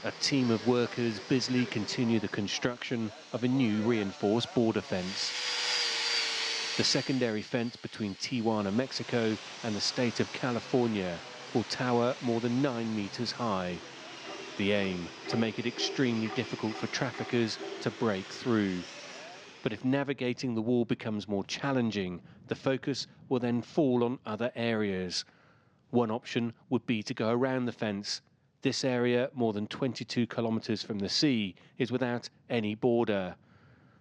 A team of workers busily continue the construction of a new reinforced border fence. The secondary fence between Tijuana, Mexico and the state of California will tower more than 9 meters high. The aim, to make it extremely difficult for traffickers to break through. But if navigating the wall becomes more challenging, the focus will then fall on other areas. One option would be to go around the fence. This area, more than 22 kilometers from the sea, is without any border.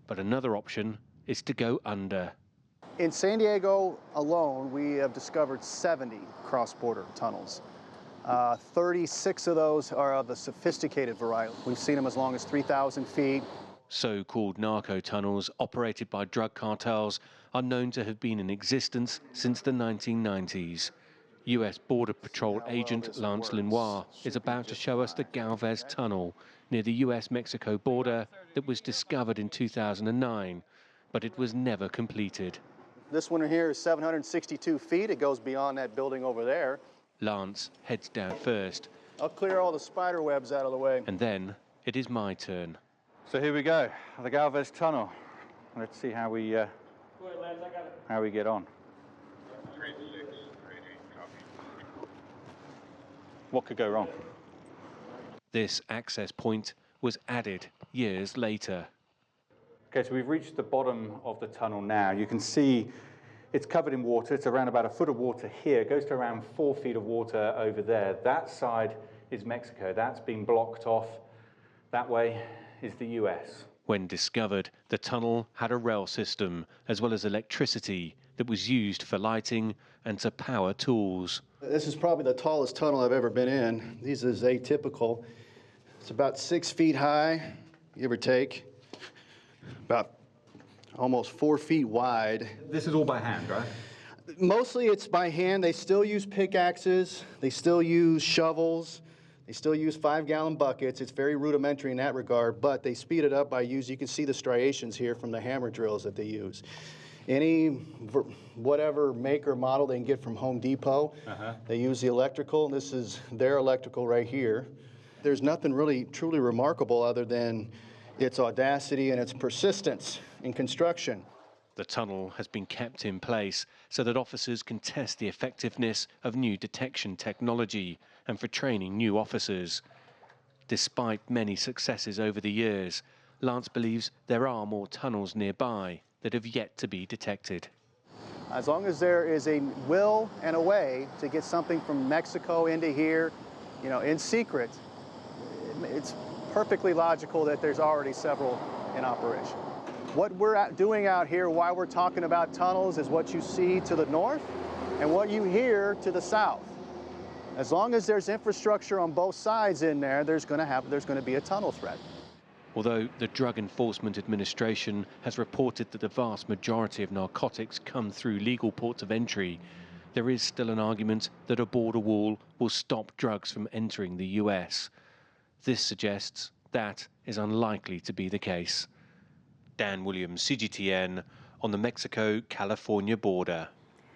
But another option is to go under. In San Diego alone, we have discovered 70 cross-border tunnels. 36 of those are of the sophisticated variety. We've seen them as long as 3,000 feet. So-called narco tunnels operated by drug cartels are known to have been in existence since the 1990s. US Border Patrol agent Lance Lenoir is about to show us the Galvez Tunnel near the US-Mexico border that was discovered in 2009, but it was never completed. This one here is 762 feet. It goes beyond that building over there. Lance heads down first. I'll clear all the spider webs out of the way. And then it is my turn. So here we go, the Galvez Tunnel. Let's see how we get on. What could go wrong? This access point was added years later. Okay, so we've reached the bottom of the tunnel now. You can see it's covered in water. It's around about a foot of water here. It goes to around 4 feet of water over there. That side is Mexico. That's been blocked off. That way is the US. When discovered, the tunnel had a rail system as well as electricity that was used for lighting and to power tools. This is probably the tallest tunnel I've ever been in. This is atypical. It's about 6 feet high, give or take. About almost 4 feet wide. This is all by hand, right? Mostly it's by hand. They still use pickaxes. They still use shovels. They still use 5-gallon buckets. It's very rudimentary in that regard, but they speed it up by using, you can see the striations here from the hammer drills that they use. Any, whatever make or model they can get from Home Depot, they use the electrical. This is their electrical right here. There's nothing really truly remarkable other than its audacity and its persistence in construction. The tunnel has been kept in place so that officers can test the effectiveness of new detection technology and for training new officers. Despite many successes over the years, Lance believes there are more tunnels nearby that have yet to be detected. As long as there is a will and a way to get something from Mexico into here, you know, in secret, it's perfectly logical that there's already several in operation. What we're doing out here, why we're talking about tunnels, is what you see to the north and what you hear to the south. As long as there's infrastructure on both sides in there, there's going to be a tunnel threat. Although the Drug Enforcement Administration has reported that the vast majority of narcotics come through legal ports of entry, there is still an argument that a border wall will stop drugs from entering the US. This suggests that is unlikely to be the case. Dan Williams, CGTN, on the Mexico-California border.